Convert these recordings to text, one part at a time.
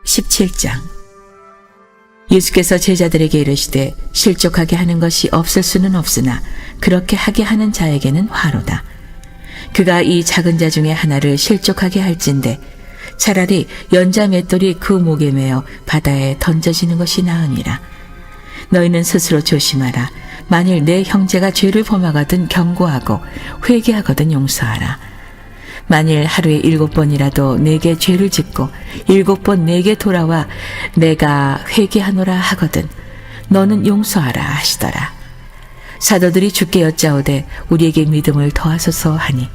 17장. 예수께서 제자들에게 이르시되 실족하게 하는 것이 없을 수는 없으나 그렇게 하게 하는 자에게는 화로다. 그가 이 작은 자 중에 하나를 실족하게 할진대 차라리 연자 맷돌이 그 목에 매어 바다에 던져지는 것이 나으니라. 너희는 스스로 조심하라. 만일 내 형제가 죄를 범하거든 경고하고 회개하거든 용서하라. 만일 하루에 7번이라도 내게 죄를 짓고 7번 내게 돌아와 내가 회개하노라 하거든 너는 용서하라 하시더라. 사도들이 주께 여짜오되 우리에게 믿음을 더하소서 하니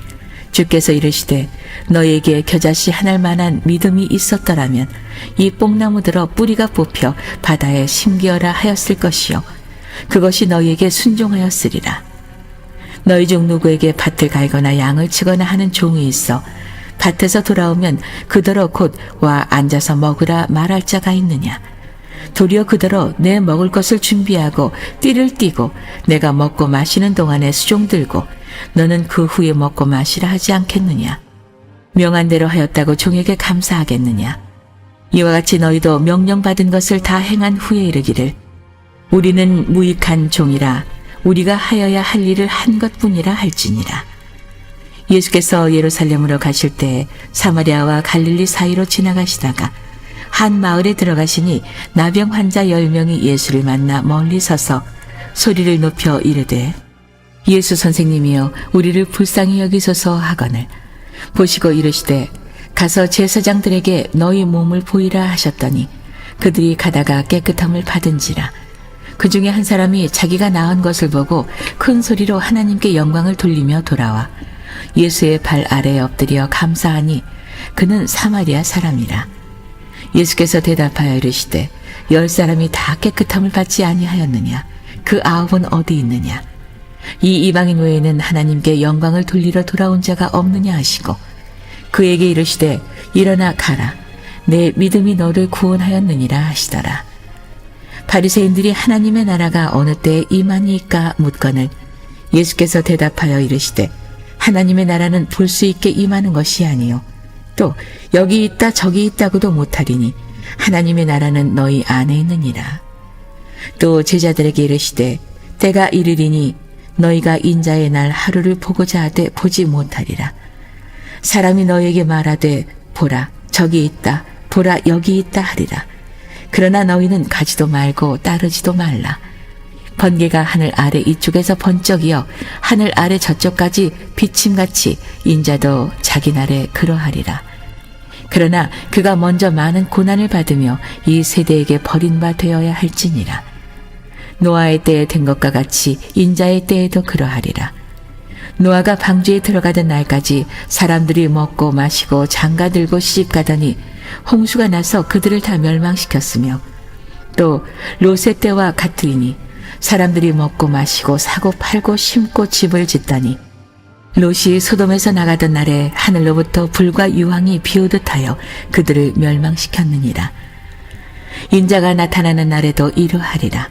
주께서 이르시되 너희에게 겨자씨 하나 만한 믿음이 있었더라면 이 뽕나무들어 뿌리가 뽑혀 바다에 심기어라 하였을 것이요 그것이 너희에게 순종하였으리라. 너희 중 누구에게 밭을 갈거나 양을 치거나 하는 종이 있어 밭에서 돌아오면 그더러 곧 와 앉아서 먹으라 말할 자가 있느냐. 도리어 그더러 내 먹을 것을 준비하고 띠를 띠고 내가 먹고 마시는 동안에 수종 들고 너는 그 후에 먹고 마시라 하지 않겠느냐. 명한 대로 하였다고 종에게 감사하겠느냐. 이와 같이 너희도 명령받은 것을 다 행한 후에 이르기를 우리는 무익한 종이라 우리가 하여야 할 일을 한 것뿐이라 할지니라. 예수께서 예루살렘으로 가실 때 사마리아와 갈릴리 사이로 지나가시다가 한 마을에 들어가시니 나병 환자 10명이 예수를 만나 멀리 서서 소리를 높여 이르되 예수 선생님이여 우리를 불쌍히 여기소서 하거늘 보시고 이르시되 가서 제사장들에게 너희 몸을 보이라 하셨더니 그들이 가다가 깨끗함을 받은지라. 그 중에 한 사람이 자기가 나은 것을 보고 큰 소리로 하나님께 영광을 돌리며 돌아와 예수의 발 아래에 엎드려 감사하니 그는 사마리아 사람이라. 예수께서 대답하여 이르시되 10사람이 다 깨끗함을 받지 아니하였느냐. 그 9은 어디 있느냐. 이 이방인 외에는 하나님께 영광을 돌리러 돌아온 자가 없느냐 하시고 그에게 이르시되 일어나 가라. 내 믿음이 너를 구원하였느니라 하시더라. 바리새인들이 하나님의 나라가 어느 때에 임하니까 묻거늘 예수께서 대답하여 이르시되 하나님의 나라는 볼 수 있게 임하는 것이 아니요 또 여기 있다 저기 있다고도 못하리니 하나님의 나라는 너희 안에 있느니라. 또 제자들에게 이르시되 때가 이르리니 너희가 인자의 날 하루를 보고자 하되 보지 못하리라. 사람이 너희에게 말하되 보라 저기 있다 보라 여기 있다 하리라. 그러나 너희는 가지도 말고 따르지도 말라. 번개가 하늘 아래 이쪽에서 번쩍이어 하늘 아래 저쪽까지 비침같이 인자도 자기 날에 그러하리라. 그러나 그가 먼저 많은 고난을 받으며 이 세대에게 버림바 되어야 할지니라. 노아의 때에 된 것과 같이 인자의 때에도 그러하리라. 노아가 방주에 들어가던 날까지 사람들이 먹고 마시고 장가들고 시집가더니 홍수가 나서 그들을 다 멸망시켰으며 또 롯의 때와 같으리니 사람들이 먹고 마시고 사고 팔고 심고 집을 짓더니 롯이 소돔에서 나가던 날에 하늘로부터 불과 유황이 비오듯 하여 그들을 멸망시켰느니라. 인자가 나타나는 날에도 이러하리라.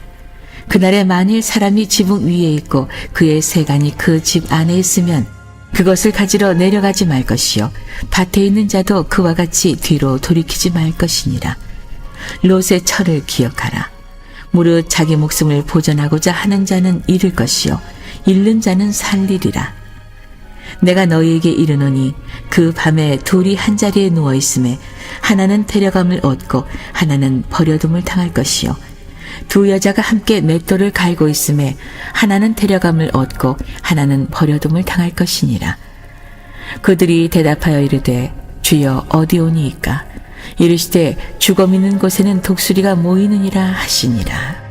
그날에 만일 사람이 지붕 위에 있고 그의 세간이 그 집 안에 있으면 그것을 가지러 내려가지 말 것이요 밭에 있는 자도 그와 같이 뒤로 돌이키지 말 것이니라. 롯의 철을 기억하라. 무릇 자기 목숨을 보전하고자 하는 자는 잃을 것이요 잃는 자는 살리리라. 내가 너희에게 이르노니 그 밤에 둘이 한 자리에 누워 있음에 하나는 데려감을 얻고 하나는 버려둠을 당할 것이요 두 여자가 함께 맷돌을 갈고 있음에 하나는 데려감을 얻고 하나는 버려둠을 당할 것이니라. 그들이 대답하여 이르되 주여 어디 오니이까. 이르시되 죽음 있는 곳에는 독수리가 모이느니라 하시니라.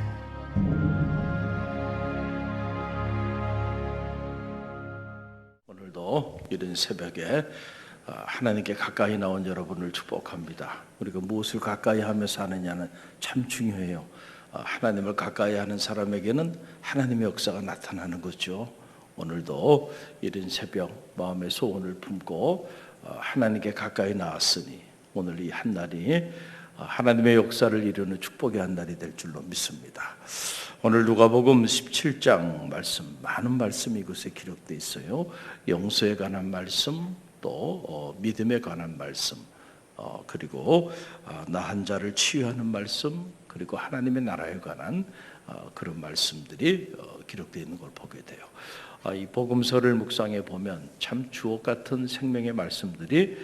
오늘도 이른 새벽에 하나님께 가까이 나온 여러분을 축복합니다. 우리가 무엇을 가까이 하며 사느냐는 참 중요해요. 하나님을 가까이 하는 사람에게는 하나님의 역사가 나타나는 거죠. 오늘도 이른 새벽 마음의 소원을 품고 하나님께 가까이 나왔으니 오늘 이 한 날이 하나님의 역사를 이루는 축복의 한 날이 될 줄로 믿습니다. 오늘 누가복음 17장 말씀, 많은 말씀이 이곳에 기록되어 있어요. 용서에 관한 말씀, 또 믿음에 관한 말씀, 그리고 나 한 자를 치유하는 말씀, 그리고 하나님의 나라에 관한 그런 말씀들이 기록되어 있는 걸 보게 돼요. 이 복음서를 묵상해 보면 참 주옥 같은 생명의 말씀들이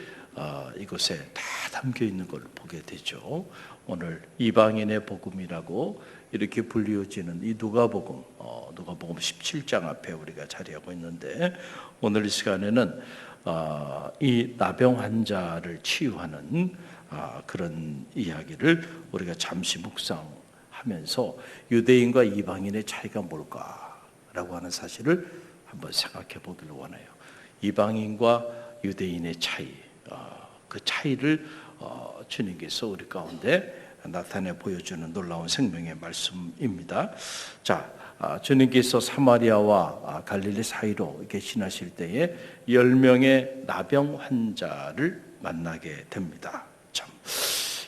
이곳에 다 담겨 있는 걸 보게 되죠. 오늘 이방인의 복음이라고 이렇게 불리워지는 이 누가복음 17장 앞에 우리가 자리하고 있는데, 오늘 이 시간에는 이 나병 환자를 치유하는 그런 이야기를 우리가 잠시 묵상하면서 유대인과 이방인의 차이가 뭘까라고 하는 사실을 한번 생각해 보기를 원해요. 이방인과 유대인의 차이, 그 차이를 주님께서 우리 가운데 나타내 보여주는 놀라운 생명의 말씀입니다. 자, 주님께서 사마리아와 갈릴리 사이로 이렇게 지나실 때에 10명의 나병 환자를 만나게 됩니다. 참,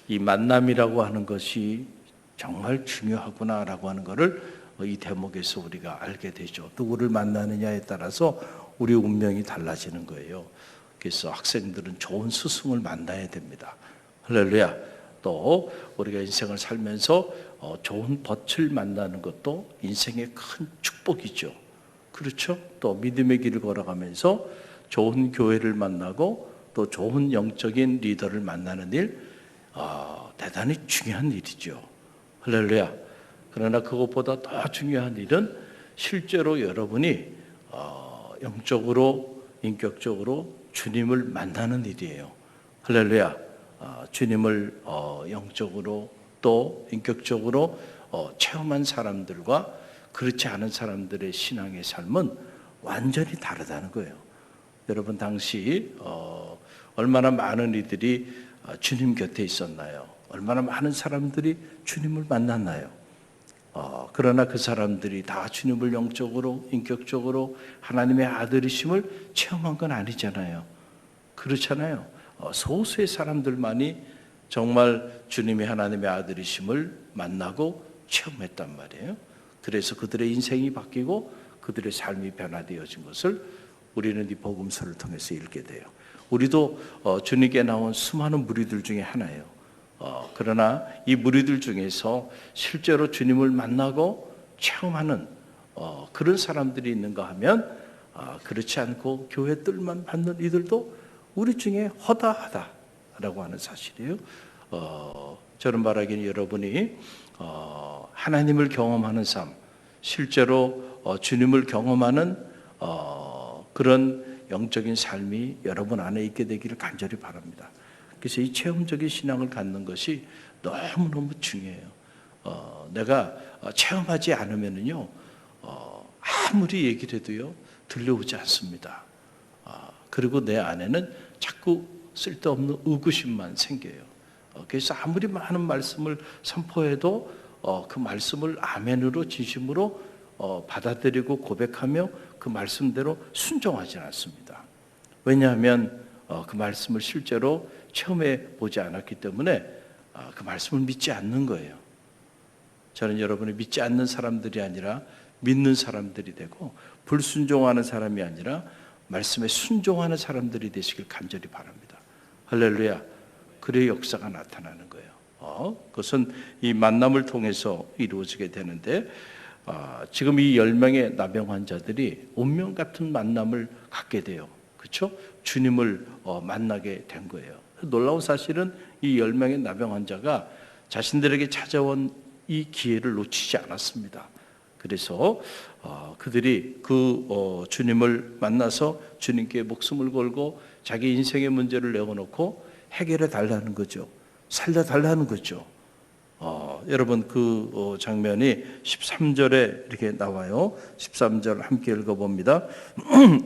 이 만남이라고 하는 것이 정말 중요하구나라고 하는 것을 이 대목에서 우리가 알게 되죠. 누구를 만나느냐에 따라서 우리 운명이 달라지는 거예요. 그래서 학생들은 좋은 스승을 만나야 됩니다. 할렐루야. 또 우리가 인생을 살면서 좋은 벗을 만나는 것도 인생의 큰 축복이죠. 그렇죠? 또 믿음의 길을 걸어가면서 좋은 교회를 만나고 또 좋은 영적인 리더를 만나는 일, 대단히 중요한 일이죠. 할렐루야. 그러나 그것보다 더 중요한 일은 실제로 여러분이 영적으로, 인격적으로 주님을 만나는 일이에요. 할렐루야. 주님을 영적으로 또 인격적으로 체험한 사람들과 그렇지 않은 사람들의 신앙의 삶은 완전히 다르다는 거예요. 여러분 당시 얼마나 많은 이들이 주님 곁에 있었나요? 얼마나 많은 사람들이 주님을 만났나요? 그러나 그 사람들이 다 주님을 영적으로, 인격적으로 하나님의 아들이심을 체험한 건 아니잖아요. 그렇잖아요. 소수의 사람들만이 정말 주님이 하나님의 아들이심을 만나고 체험했단 말이에요. 그래서 그들의 인생이 바뀌고 그들의 삶이 변화되어진 것을 우리는 이 복음서를 통해서 읽게 돼요. 우리도 주님께 나온 수많은 무리들 중에 하나예요. 그러나 이 무리들 중에서 실제로 주님을 만나고 체험하는 그런 사람들이 있는가 하면 그렇지 않고 교회 뜰만 받는 이들도 우리 중에 허다하다라고 하는 사실이에요. 저는 말하기는 여러분이 하나님을 경험하는 삶, 실제로 주님을 경험하는 그런 영적인 삶이 여러분 안에 있게 되기를 간절히 바랍니다. 그래서 이 체험적인 신앙을 갖는 것이 너무너무 중요해요. 내가 체험하지 않으면요, 아무리 얘기를 해도요, 들려오지 않습니다. 그리고 내 안에는 자꾸 쓸데없는 의구심만 생겨요. 그래서 아무리 많은 말씀을 선포해도 그 말씀을 아멘으로 진심으로 받아들이고 고백하며 그 말씀대로 순종하지 않습니다. 왜냐하면 그 말씀을 실제로 체험해 보지 않았기 때문에 그 말씀을 믿지 않는 거예요. 저는 여러분이 믿지 않는 사람들이 아니라 믿는 사람들이 되고, 불순종하는 사람이 아니라 말씀에 순종하는 사람들이 되시길 간절히 바랍니다. 할렐루야. 그래야 역사가 나타나는 거예요. 그것은 이 만남을 통해서 이루어지게 되는데, 지금 이 10명의 나병 환자들이 운명 같은 만남을 갖게 돼요. 그렇죠? 주님을 만나게 된 거예요. 놀라운 사실은 이 10명의 나병 환자가 자신들에게 찾아온 이 기회를 놓치지 않았습니다. 그래서 그들이 그 주님을 만나서 주님께 목숨을 걸고 자기 인생의 문제를 내어놓고 해결해 달라는 거죠. 살려 달라는 거죠. 여러분 그 장면이 13절에 이렇게 나와요. 13절 함께 읽어봅니다.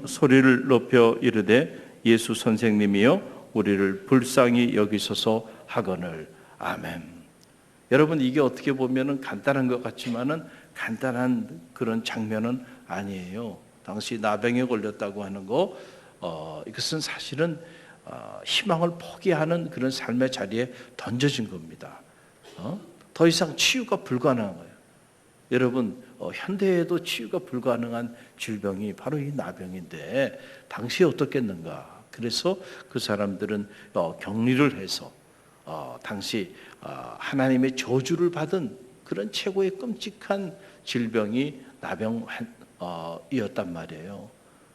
소리를 높여 이르되 예수 선생님이여 우리를 불쌍히 여기소서 하거늘. 아멘. 여러분 이게 어떻게 보면은 간단한 것 같지만은 간단한 그런 장면은 아니에요. 당시 나병에 걸렸다고 하는 거, 이것은 사실은 희망을 포기하는 그런 삶의 자리에 던져진 겁니다. 더 이상 치유가 불가능한 거예요. 여러분 현대에도 치유가 불가능한 질병이 바로 이 나병인데 당시에 어떻겠는가? 그래서 그 사람들은 격리를 해서 당시 하나님의 저주를 받은 그런 최고의 끔찍한 질병이 나병이었단 말이에요.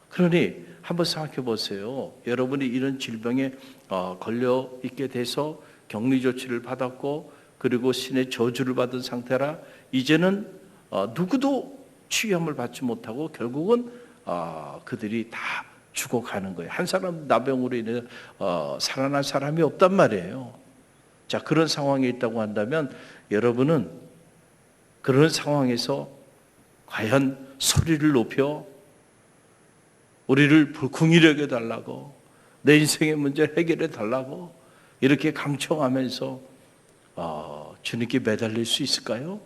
그러니 한번 생각해 보세요. 여러분이 이런 질병에 걸려 있게 돼서 격리 조치를 받았고 그리고 신의 저주를 받은 상태라 이제는 누구도 치유함을 받지 못하고 결국은 그들이 다 죽어가는 거예요. 한 사람 나병으로 인해 살아난 사람이 없단 말이에요. 자, 그런 상황에 있다고 한다면 여러분은 그런 상황에서 과연 소리를 높여 우리를 불궁이하게 달라고 내 인생의 문제를 해결해 달라고 이렇게 강청하면서 주님께 매달릴 수 있을까요?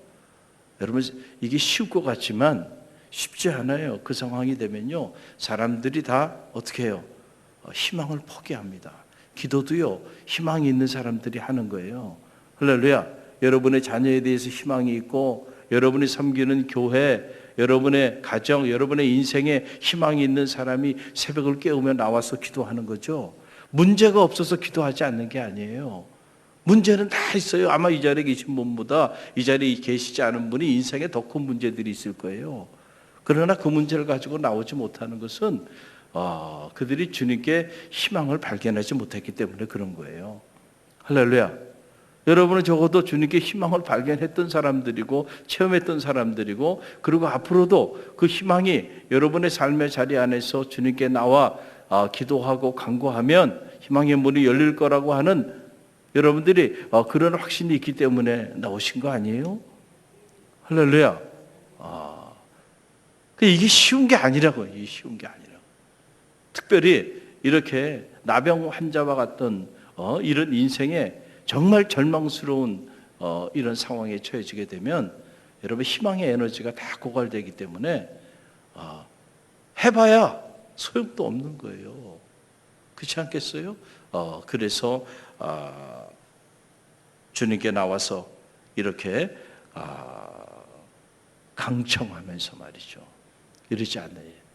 여러분 이게 쉬울 것 같지만 쉽지 않아요. 그 상황이 되면요 사람들이 다 어떻게 해요? 희망을 포기합니다. 기도도요 희망이 있는 사람들이 하는 거예요. 할렐루야. 여러분의 자녀에 대해서 희망이 있고 여러분이 섬기는 교회, 여러분의 가정, 여러분의 인생에 희망이 있는 사람이 새벽을 깨우며 나와서 기도하는 거죠. 문제가 없어서 기도하지 않는 게 아니에요. 문제는 다 있어요. 아마 이 자리에 계신 분보다 이 자리에 계시지 않은 분이 인생에 더 큰 문제들이 있을 거예요. 그러나 그 문제를 가지고 나오지 못하는 것은 그들이 주님께 희망을 발견하지 못했기 때문에 그런 거예요. 할렐루야. 여러분은 적어도 주님께 희망을 발견했던 사람들이고 체험했던 사람들이고 그리고 앞으로도 그 희망이 여러분의 삶의 자리 안에서 주님께 나와 기도하고 간구하면 희망의 문이 열릴 거라고 하는 여러분들이 그런 확신이 있기 때문에 나오신 거 아니에요? 할렐루야. 이게 쉬운 게 아니라고요. 이게 쉬운 게 아니라고. 특별히 이렇게 나병 환자와 같던 이런 인생에 정말 절망스러운 이런 상황에 처해지게 되면 여러분 희망의 에너지가 다 고갈되기 때문에 해봐야 소용도 없는 거예요. 그렇지 않겠어요? 그래서 주님께 나와서 이렇게 강청하면서 말이죠. 이러지 않아요.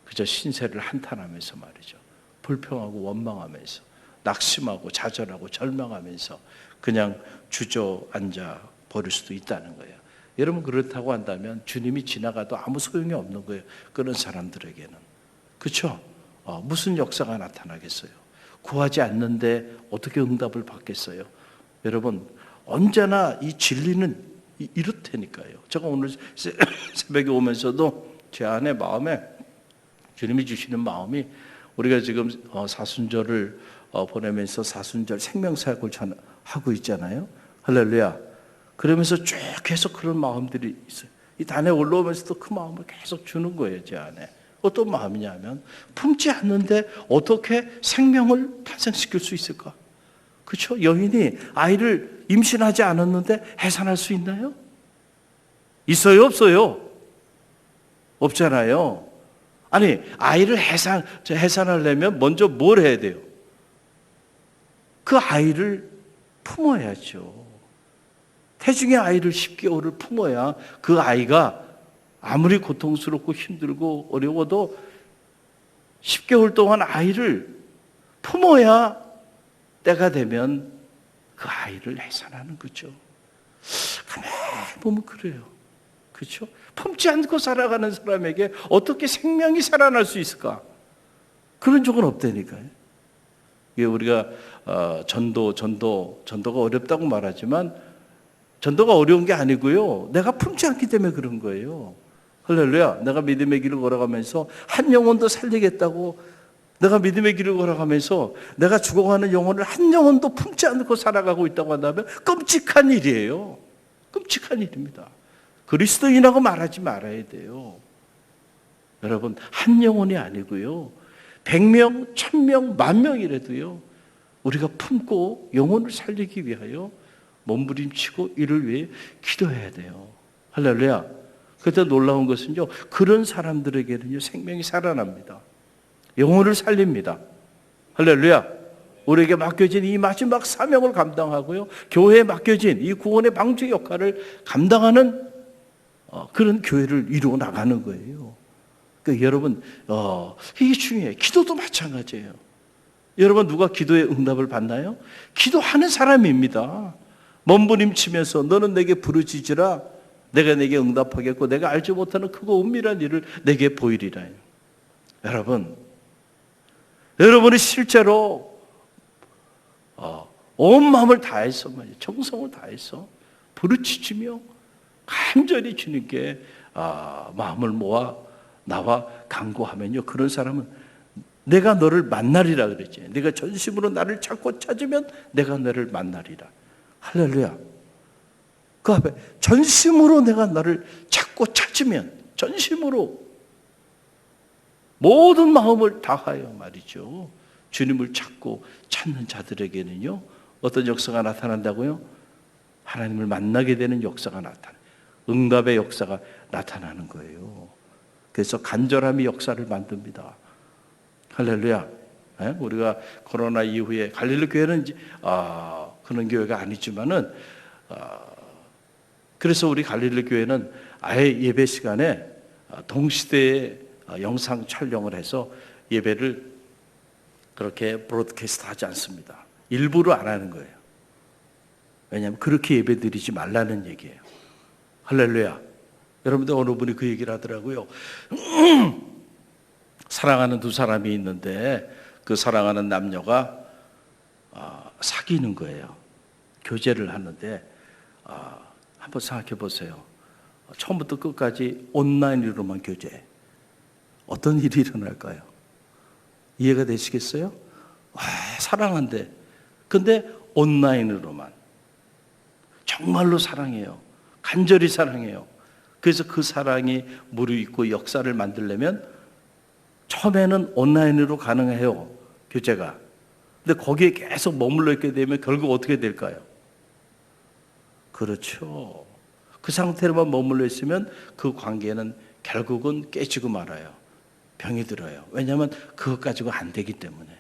그저 신세를 한탄하면서 말이죠. 불평하고 원망하면서 낙심하고 좌절하고 절망하면서 그냥 주저앉아 버릴 수도 있다는 거예요. 여러분 그렇다고 한다면 주님이 지나가도 아무 소용이 없는 거예요. 그런 사람들에게는. 그렇죠? 무슨 역사가 나타나겠어요? 구하지 않는데 어떻게 응답을 받겠어요? 여러분 언제나 이 진리는 이렇다니까요. 제가 오늘 새벽에 오면서도 제 안에 마음에 주님이 주시는 마음이 우리가 지금 사순절을 보내면서 사순절 생명사역을 하고 있잖아요. 할렐루야. 그러면서 쭉 계속 그런 마음들이 있어요. 이 단에 올라오면서도 그 마음을 계속 주는 거예요. 제 안에. 어떤 마음이냐면 품지 않는데 어떻게 생명을 탄생시킬 수 있을까? 그렇죠? 여인이 아이를 임신하지 않았는데 해산할 수 있나요? 있어요? 없어요? 없잖아요. 아니 아이를 해산하려면 먼저 뭘 해야 돼요? 그 아이를 품어야죠. 태중의 아이를 10개월을 품어야 그 아이가 아무리 고통스럽고 힘들고 어려워도 10개월 동안 아이를 품어야 때가 되면 그 아이를 해산하는 거죠. 가만히 보면 그래요. 그렇죠? 품지 않고 살아가는 사람에게 어떻게 생명이 살아날 수 있을까? 그런 적은 없다니까요. 이게 우리가 전도가 어렵다고 말하지만 전도가 어려운 게 아니고요. 내가 품지 않기 때문에 그런 거예요. 할렐루야. 내가 믿음의 길을 걸어가면서 한 영혼도 살리겠다고 내가 믿음의 길을 걸어가면서 내가 죽어가는 영혼을 한 영혼도 품지 않고 살아가고 있다고 한다면 끔찍한 일이에요. 끔찍한 일입니다. 그리스도인이라고 말하지 말아야 돼요. 여러분 한 영혼이 아니고요. 100명, 1000명, 10,000명이라도요. 우리가 품고 영혼을 살리기 위하여 몸부림치고 이를 위해 기도해야 돼요. 할렐루야. 그때 놀라운 것은요. 그런 사람들에게는요. 생명이 살아납니다. 영혼을 살립니다. 할렐루야. 우리에게 맡겨진 이 마지막 사명을 감당하고요. 교회에 맡겨진 이 구원의 방주 역할을 감당하는 그런 교회를 이루어 나가는 거예요. 그러니까 여러분, 이게 중요해요. 기도도 마찬가지예요. 여러분, 누가 기도의 응답을 받나요? 기도하는 사람입니다. 몸부림치면서 너는 내게 부르짖으라. 내가 내게 응답하겠고 내가 알지 못하는 크고 은밀한 일을 내게 보이리라. 여러분이 실제로 온 마음을 다해서 정성을 다해서 부르짖으며 간절히 주님께 마음을 모아 나와 간구하면요, 그런 사람은 내가 너를 만나리라 그랬지. 네가 전심으로 나를 찾고 찾으면 내가 너를 만나리라. 할렐루야. 그 앞에 전심으로 내가 너를 찾고 찾으면, 전심으로 모든 마음을 다하여 말이죠, 주님을 찾고 찾는 자들에게는요 어떤 역사가 나타난다고요? 하나님을 만나게 되는 역사가 나타나요. 응답의 역사가 나타나는 거예요. 그래서 간절함이 역사를 만듭니다. 할렐루야. 우리가 코로나 이후에 갈릴리 교회는 그런 교회가 아니지만은 그래서 우리 갈릴리 교회는 아예 예배 시간에 동시대에 영상 촬영을 해서 예배를 그렇게 브로드캐스트 하지 않습니다. 일부러 안 하는 거예요. 왜냐하면 그렇게 예배 드리지 말라는 얘기예요. 할렐루야. 여러분들 어느 분이 그 얘기를 하더라고요. 사랑하는 두 사람이 있는데 그 사랑하는 남녀가 사귀는 거예요. 교제를 하는데 한번 생각해 보세요. 처음부터 끝까지 온라인으로만 교제해. 어떤 일이 일어날까요? 이해가 되시겠어요? 사랑한대. 근데 온라인으로만. 정말로 사랑해요. 간절히 사랑해요. 그래서 그 사랑이 무르익고 역사를 만들려면 처음에는 온라인으로 가능해요, 교제가. 근데 거기에 계속 머물러 있게 되면 결국 어떻게 될까요? 그렇죠. 그 상태로만 머물러 있으면 그 관계는 결국은 깨지고 말아요. 병이 들어요. 왜냐하면 그것 가지고 안 되기 때문에.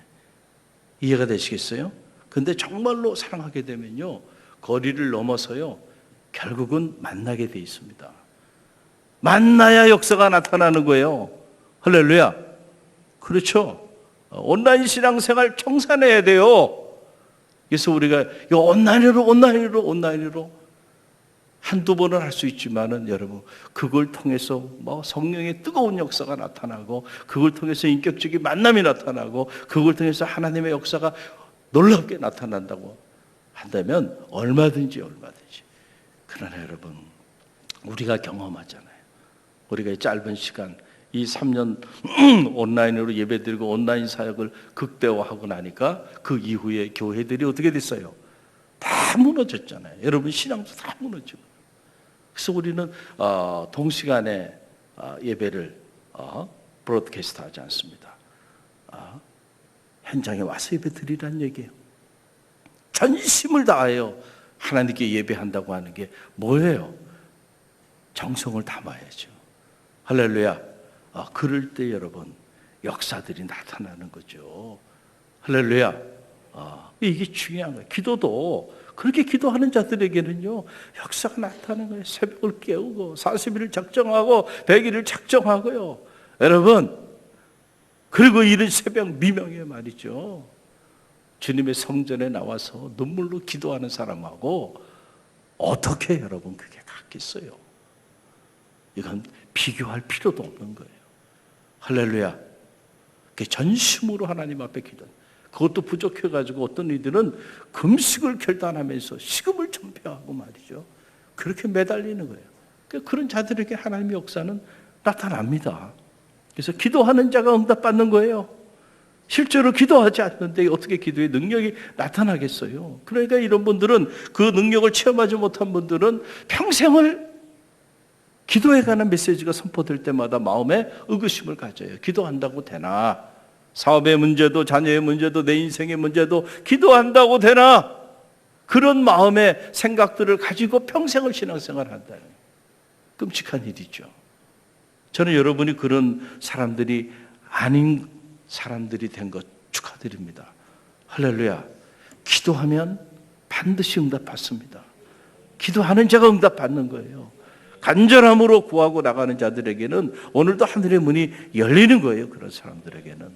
이해가 되시겠어요? 근데 정말로 사랑하게 되면요, 거리를 넘어서요, 결국은 만나게 돼 있습니다. 만나야 역사가 나타나는 거예요. 할렐루야. 그렇죠. 온라인 신앙생활 청산해야 돼요. 그래서 우리가 온라인으로 한두 번은 할 수 있지만은 여러분, 그걸 통해서 성령의 뜨거운 역사가 나타나고, 그걸 통해서 인격적인 만남이 나타나고, 그걸 통해서 하나님의 역사가 놀랍게 나타난다고 한다면 얼마든지. 그러나 여러분, 우리가 경험하잖아요. 우리가 짧은 시간, 이 3년 온라인으로 예배드리고 온라인 사역을 극대화하고 나니까 그 이후에 교회들이 어떻게 됐어요? 다 무너졌잖아요. 여러분 신앙도 다 무너지고. 그래서 우리는 동시간에 예배를 브로드캐스트 하지 않습니다. 현장에 와서 예배 드리라는 얘기예요. 전심을 다하여 하나님께 예배한다고 하는 게 뭐예요? 정성을 담아야죠. 할렐루야. 그럴 때 여러분, 역사들이 나타나는 거죠. 할렐루야. 이게 중요한 거예요. 기도도 그렇게 기도하는 자들에게는요, 역사가 나타나는 거예요. 새벽을 깨우고 40일을 작정하고 100일을 작정하고요. 여러분, 그리고 이른 새벽 미명에 말이죠, 주님의 성전에 나와서 눈물로 기도하는 사람하고 어떻게 여러분 그게 같겠어요? 이건 비교할 필요도 없는 거예요. 할렐루야. 전심으로 하나님 앞에 기도하는, 그것도 부족해가지고 어떤 이들은 금식을 결단하면서 식음을 전폐하고 말이죠, 그렇게 매달리는 거예요. 그런 자들에게 하나님의 역사는 나타납니다. 그래서 기도하는 자가 응답받는 거예요. 실제로 기도하지 않는데 어떻게 기도의 능력이 나타나겠어요? 그러니까 이런 분들은, 그 능력을 체험하지 못한 분들은 평생을 기도에 관한 메시지가 선포될 때마다 마음에 의구심을 가져요. 기도한다고 되나? 사업의 문제도, 자녀의 문제도, 내 인생의 문제도 기도한다고 되나? 그런 마음의 생각들을 가지고 평생을 신앙생활을 한다는, 끔찍한 일이죠. 저는 여러분이 그런 사람들이 아닌 사람들이 된 것 축하드립니다. 할렐루야. 기도하면 반드시 응답받습니다. 기도하는 자가 응답받는 거예요. 간절함으로 구하고 나가는 자들에게는 오늘도 하늘의 문이 열리는 거예요. 그런 사람들에게는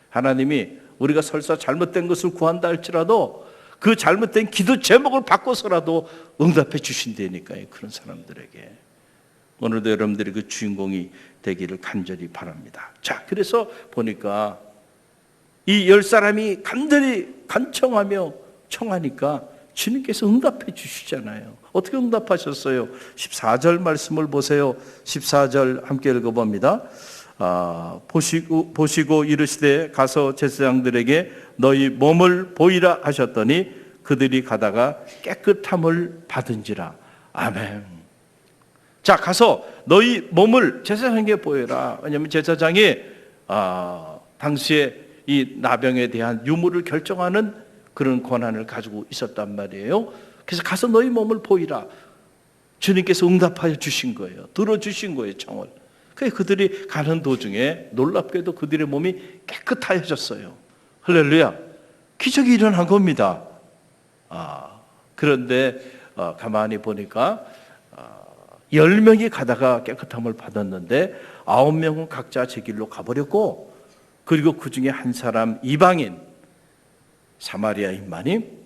하나님이 우리가 설사 잘못된 것을 구한다 할지라도 그 잘못된 기도 제목을 바꿔서라도 응답해 주신다니까요. 그런 사람들에게 오늘도 여러분들이 그 주인공이 되기를 간절히 바랍니다. 자, 그래서 보니까 이 10사람이 간절히 간청하며 청하니까 주님께서 응답해 주시잖아요. 어떻게 응답하셨어요? 14절 말씀을 보세요. 14절 함께 읽어봅니다. 보시고 이르시되 가서 제사장들에게 너희 몸을 보이라 하셨더니 그들이 가다가 깨끗함을 받은지라. 아멘. 자, 가서 너희 몸을 제사장에게 보여라. 왜냐하면 제사장이 당시에 이 나병에 대한 유무를 결정하는 그런 권한을 가지고 있었단 말이에요. 그래서 가서 너희 몸을 보이라. 주님께서 응답하여 주신 거예요. 들어주신 거예요, 청을. 그래서 그들이 가는 도중에 놀랍게도 그들의 몸이 깨끗하여졌어요. 할렐루야. 기적이 일어난 겁니다. 그런데 가만히 보니까 10명이 가다가 깨끗함을 받았는데 9명은 각자 제 길로 가버렸고, 그리고 그 중에 한 사람 이방인 사마리아인만이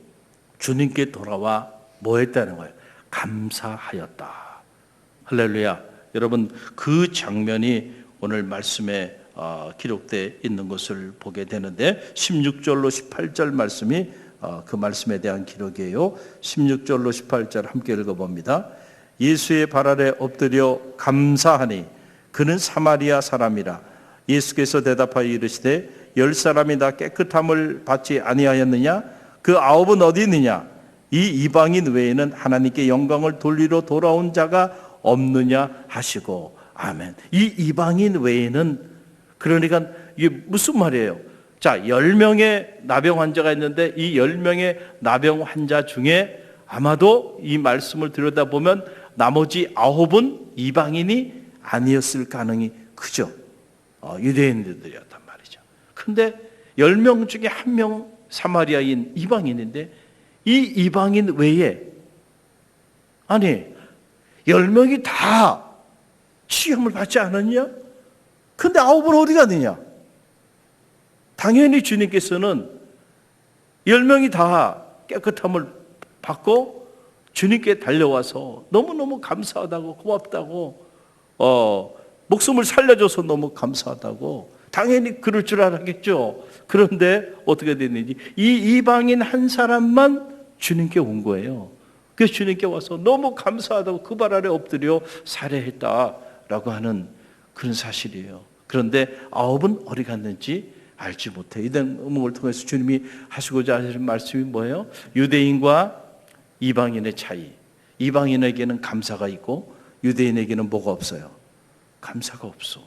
주님께 돌아와 뭐 했다는 거예요? 감사하였다. 할렐루야. 여러분, 그 장면이 오늘 말씀에 기록되어 있는 것을 보게 되는데 16절로 18절 말씀이 그 말씀에 대한 기록이에요. 16절로 18절 함께 읽어봅니다. 예수의 발 아래 엎드려 감사하니 그는 사마리아 사람이라. 예수께서 대답하여 이르시되 10사람이 다 깨끗함을 받지 아니하였느냐? 그 9은 어디 있느냐? 이 이방인 외에는 하나님께 영광을 돌리러 돌아온 자가 없느냐 하시고. 아멘. 이 이방인 외에는, 그러니까 이게 무슨 말이에요? 자, 10명의 나병 환자가 있는데 이 10명의 나병 환자 중에 아마도 이 말씀을 들여다보면 나머지 9은 이방인이 아니었을 가능이 크죠. 유대인들이었단 말이죠. 근데 10명 중에 1명 사마리아인 이방인인데 이 이방인 외에, 아니 10명이 다 시험을 받지 않았냐? 근데 9은 어디 갔느냐? 당연히 주님께서는 10명이 다 깨끗함을 받고 주님께 달려와서 너무너무 감사하다고, 고맙다고, 목숨을 살려줘서 너무 감사하다고 당연히 그럴 줄 알았겠죠. 그런데 어떻게 됐는지 이 이방인 한 사람만 주님께 온 거예요. 그래서 주님께 와서 너무 감사하다고 그 발 아래 엎드려 살해했다라고 하는 그런 사실이에요. 그런데 9은 어디 갔는지 알지 못해. 이 대목을 통해서 주님이 하시고자 하시는 말씀이 뭐예요? 유대인과 이방인의 차이. 이방인에게는 감사가 있고 유대인에게는 뭐가 없어요? 감사가 없어.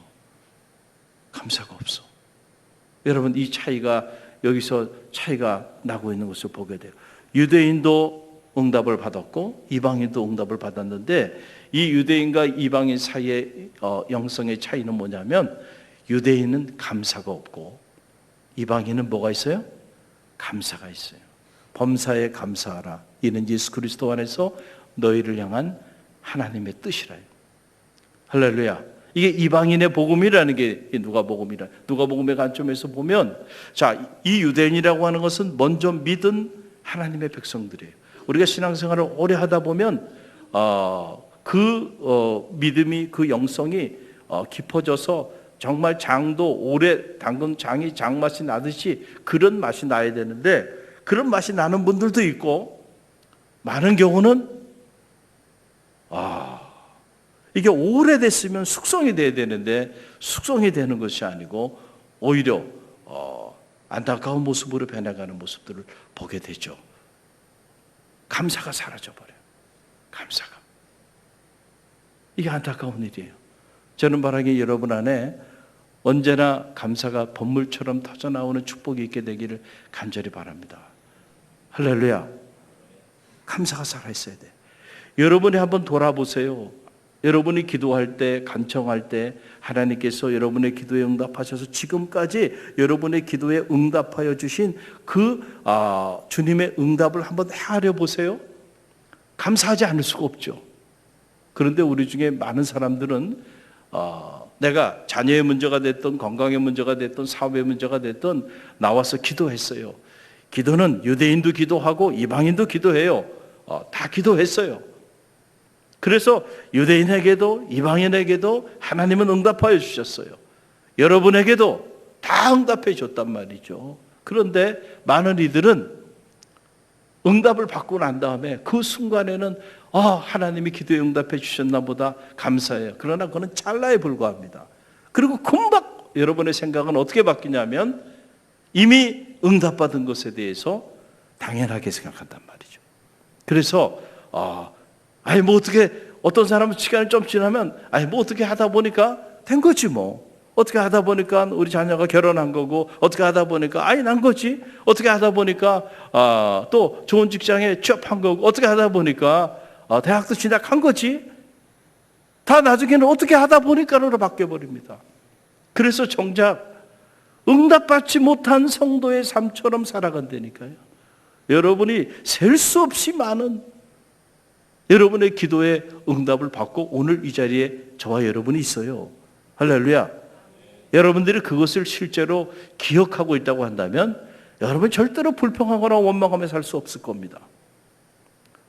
감사가 없어. 여러분, 이 차이가, 여기서 차이가 나고 있는 것을 보게 돼요. 유대인도 응답을 받았고 이방인도 응답을 받았는데 이 유대인과 이방인 사이의 영성의 차이는 뭐냐면, 유대인은 감사가 없고 이방인은 뭐가 있어요? 감사가 있어요. 범사에 감사하라. 이는 예수 그리스도 안에서 너희를 향한 하나님의 뜻이라요. 할렐루야. 이게 이방인의 복음이라는 게 누가복음의 관점에서 보면, 자, 이 유대인이라고 하는 것은 먼저 믿은 하나님의 백성들이에요. 우리가 신앙생활을 오래 하다 보면 믿음이, 그 영성이 깊어져서 정말 장도 오래 담근 장이 장맛이 나듯이 그런 맛이 나야 되는데, 그런 맛이 나는 분들도 있고, 많은 경우는 이게 오래됐으면 숙성이 돼야 되는데 숙성이 되는 것이 아니고 오히려 안타까운 모습으로 변해가는 모습들을 보게 되죠. 감사가 사라져버려요. 감사가. 이게 안타까운 일이에요. 저는 바라기 여러분 안에 언제나 감사가 번물처럼 터져나오는 축복이 있게 되기를 간절히 바랍니다. 할렐루야. 감사가 살아있어야 돼. 여러분이 한번 돌아보세요. 여러분이 기도할 때, 간청할 때 하나님께서 여러분의 기도에 응답하셔서 지금까지 여러분의 기도에 응답하여 주신 그 주님의 응답을 한번 헤아려 보세요. 감사하지 않을 수가 없죠. 그런데 우리 중에 많은 사람들은 내가 자녀의 문제가 됐든 건강의 문제가 됐든 사업의 문제가 됐든 나와서 기도했어요. 기도는 유대인도 기도하고 이방인도 기도해요. 다 기도했어요. 그래서 유대인에게도 이방인에게도 하나님은 응답하여 주셨어요. 여러분에게도 다 응답해 줬단 말이죠. 그런데 많은 이들은 응답을 받고 난 다음에 그 순간에는 하나님이 기도에 응답해 주셨나 보다 감사해요. 그러나 그거는 찰나에 불과합니다. 그리고 금방 여러분의 생각은 어떻게 바뀌냐면 이미 응답받은 것에 대해서 당연하게 생각한단 말이죠. 그래서 뭐 어떻게 어떤 사람은 시간이 좀 지나면 뭐 어떻게 하다 보니까 된 거지 뭐. 어떻게 하다 보니까 우리 자녀가 결혼한 거고 어떻게 하다 보니까 아이 난 거지. 어떻게 하다 보니까 또 좋은 직장에 취업한 거고 어떻게 하다 보니까 대학도 진학한 거지. 다 나중에는 어떻게 하다 보니까로 바뀌어버립니다. 그래서 정작 응답받지 못한 성도의 삶처럼 살아간다니까요. 여러분이 셀 수 없이 많은 여러분의 기도에 응답을 받고 오늘 이 자리에 저와 여러분이 있어요. 할렐루야. 여러분들이 그것을 실제로 기억하고 있다고 한다면 여러분 절대로 불평하거나 원망하며 살 수 없을 겁니다.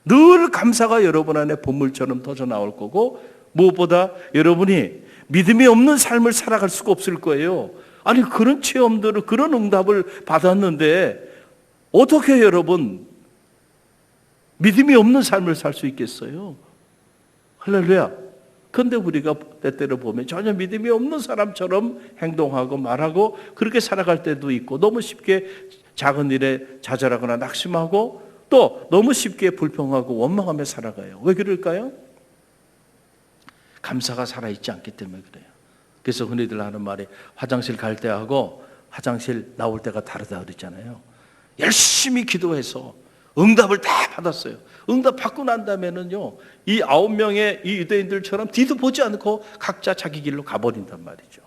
늘 감사가 여러분 안에 본물처럼 터져 나올 거고 무엇보다 여러분이 믿음이 없는 삶을 살아갈 수가 없을 거예요. 아니 그런 체험들을 그런 응답을 받았는데 어떻게 여러분 믿음이 없는 삶을 살 수 있겠어요? 할렐루야. 그런데 우리가 때때로 보면 전혀 믿음이 없는 사람처럼 행동하고 말하고 그렇게 살아갈 때도 있고 너무 쉽게 작은 일에 좌절하거나 낙심하고 또 너무 쉽게 불평하고 원망하며 살아가요. 왜 그럴까요? 감사가 살아있지 않기 때문에 그래요. 그래서 흔히들 하는 말이 화장실 갈 때하고 화장실 나올 때가 다르다 그랬잖아요. 열심히 기도해서 응답을 다 받았어요. 응답 받고 난 다음에는요, 이 9명의 이 유대인들처럼 뒤도 보지 않고 각자 자기 길로 가버린단 말이죠.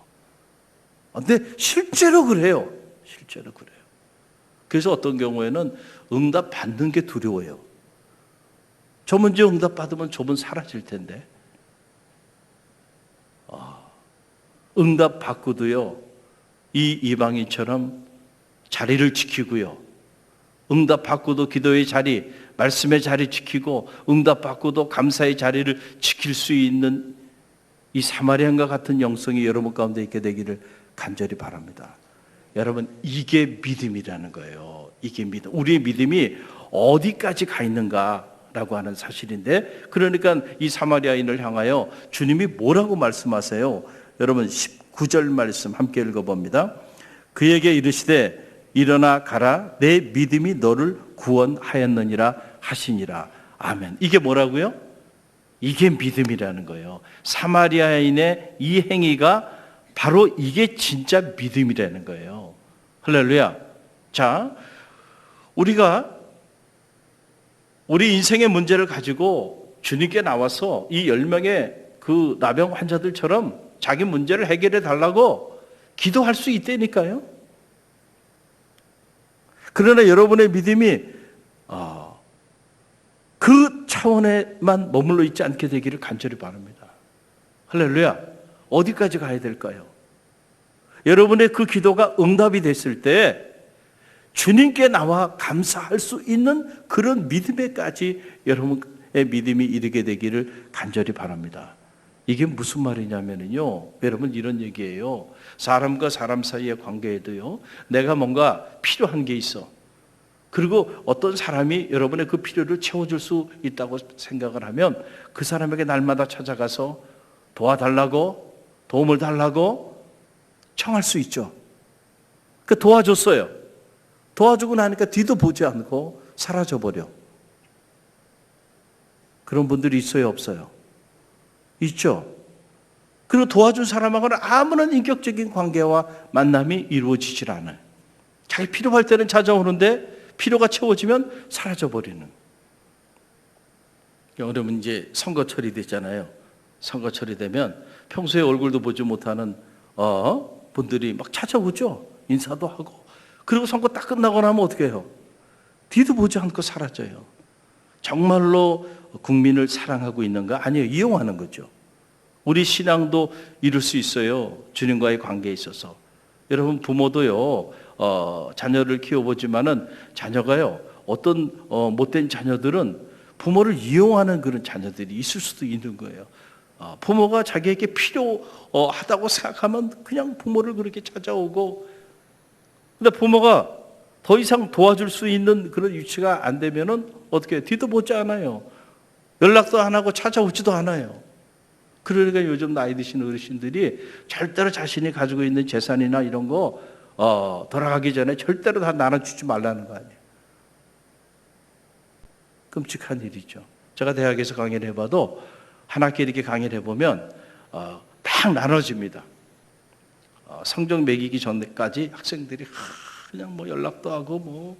근데 실제로 그래요. 실제로 그래요. 그래서 어떤 경우에는 응답 받는 게 두려워요. 저 문제 응답 받으면 저분 사라질 텐데. 응답 받고도요, 이 이방인처럼 자리를 지키고요. 응답 받고도 기도의 자리, 말씀의 자리 지키고 응답 받고도 감사의 자리를 지킬 수 있는 이 사마리안과 같은 영성이 여러분 가운데 있게 되기를 간절히 바랍니다. 여러분 이게 믿음이라는 거예요. 이게 믿음. 우리의 믿음이 어디까지 가 있는가라고 하는 사실인데 그러니까 이 사마리아인을 향하여 주님이 뭐라고 말씀하세요? 여러분 19절 말씀 함께 읽어봅니다. 그에게 이르시되 일어나 가라 내 믿음이 너를 구원하였느니라 하시니라. 아멘. 이게 뭐라고요? 이게 믿음이라는 거예요. 사마리아인의 이 행위가 바로 이게 진짜 믿음이라는 거예요. 할렐루야. 자, 우리가 우리 인생의 문제를 가지고 주님께 나와서 이 10명의 그 나병 환자들처럼 자기 문제를 해결해 달라고 기도할 수 있다니까요. 그러나 여러분의 믿음이 그 차원에만 머물러 있지 않게 되기를 간절히 바랍니다. 할렐루야. 어디까지 가야 될까요? 여러분의 그 기도가 응답이 됐을 때 주님께 나와 감사할 수 있는 그런 믿음에까지 여러분의 믿음이 이르게 되기를 간절히 바랍니다. 이게 무슨 말이냐면요, 여러분 이런 얘기예요. 사람과 사람 사이의 관계에도요, 내가 뭔가 필요한 게 있어. 그리고 어떤 사람이 여러분의 그 필요를 채워줄 수 있다고 생각을 하면 그 사람에게 날마다 찾아가서 도와달라고, 도움을 달라고 청할 수 있죠. 그 도와줬어요. 도와주고 나니까 뒤도 보지 않고 사라져버려. 그런 분들이 있어요, 없어요? 있죠. 그리고 도와준 사람하고는 아무런 인격적인 관계와 만남이 이루어지질 않아요. 자기 필요할 때는 찾아오는데 필요가 채워지면 사라져버리는. 여러분 이제 선거철이 됐잖아요. 선거철이 되면 평소에 얼굴도 보지 못하는 분들이 막 찾아오죠. 인사도 하고. 그리고 선거 딱 끝나고 나면 어떻게 해요? 뒤도 보지 않고 사라져요. 정말로 국민을 사랑하고 있는가? 아니요, 이용하는 거죠. 우리 신앙도 이룰 수 있어요. 주님과의 관계에 있어서. 여러분 부모도요, 자녀를 키워보지만은 자녀가요, 어떤 못된 자녀들은 부모를 이용하는 그런 자녀들이 있을 수도 있는 거예요. 부모가 자기에게 필요하다고 생각하면 그냥 부모를 그렇게 찾아오고, 근데 부모가 더 이상 도와줄 수 있는 그런 위치가 안 되면은 어떻게 해요? 뒤도 보지 않아요. 연락도 안 하고 찾아오지도 않아요. 그러니까 요즘 나이 드신 어르신들이 절대로 자신이 가지고 있는 재산이나 이런 거 돌아가기 전에 절대로 다 나눠주지 말라는 거 아니에요. 끔찍한 일이죠. 제가 대학에서 강의를 해봐도 한 학기 이렇게 강의를 해보면 딱 나눠집니다. 성적 매기기 전까지 학생들이 그냥 뭐 연락도 하고 뭐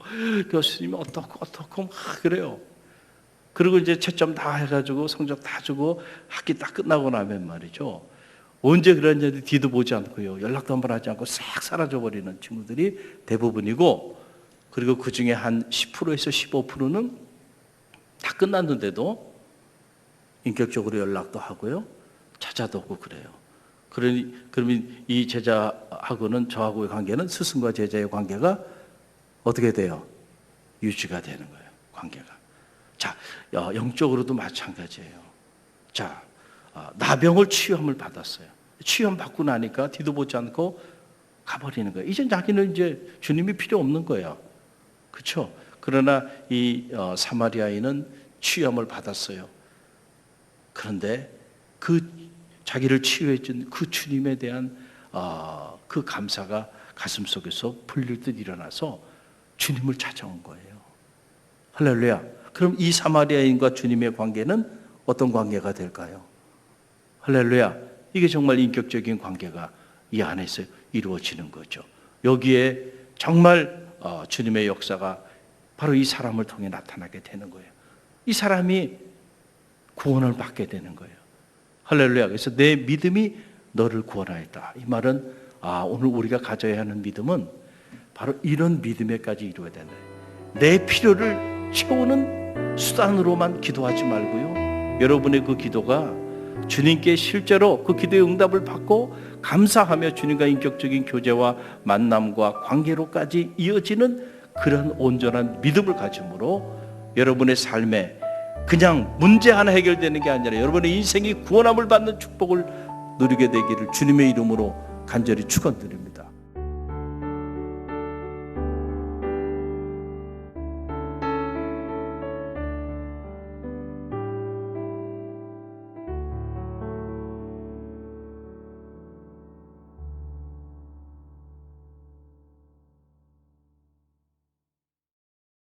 교수님이 어떻고 막 그래요. 그리고 이제 채점 다 해가지고 성적 다 주고 학기 딱 끝나고 나면 말이죠. 언제 그랬는지 뒤도 보지 않고요. 연락도 한 번 하지 않고 싹 사라져버리는 친구들이 대부분이고, 그리고 그 중에 한 10%에서 15%는 다 끝났는데도 인격적으로 연락도 하고요. 찾아도 오고 그래요. 그러면 이 제자하고는 저하고의 관계는 스승과 제자의 관계가 어떻게 돼요? 유지가 되는 거예요. 관계가. 자, 영적으로도 마찬가지예요. 자, 나병을 치유함을 받았어요. 치유함 받고 나니까 뒤도 보지 않고 가버리는 거예요. 이제 자기는 이제 주님이 필요 없는 거예요. 그렇죠? 그러나 이 사마리아인은 치유함을 받았어요. 그런데 그 자기를 치유해 준 그 주님에 대한 그 감사가 가슴속에서 풀릴 듯 일어나서 주님을 찾아온 거예요. 할렐루야. 그럼 이 사마리아인과 주님의 관계는 어떤 관계가 될까요? 할렐루야. 이게 정말 인격적인 관계가 이 안에서 이루어지는 거죠. 여기에 정말 주님의 역사가 바로 이 사람을 통해 나타나게 되는 거예요. 이 사람이 구원을 받게 되는 거예요. 할렐루야. 그래서 내 믿음이 너를 구원하였다. 이 말은 오늘 우리가 가져야 하는 믿음은 바로 이런 믿음에까지 이루어야 된다. 내 필요를 채우는 수단으로만 기도하지 말고요. 여러분의 그 기도가 주님께 실제로 그 기도의 응답을 받고 감사하며 주님과 인격적인 교제와 만남과 관계로까지 이어지는 그런 온전한 믿음을 가짐으로 여러분의 삶에 그냥 문제 하나 해결되는 게 아니라 여러분의 인생이 구원함을 받는 축복을 누리게 되기를 주님의 이름으로 간절히 축원드립니다.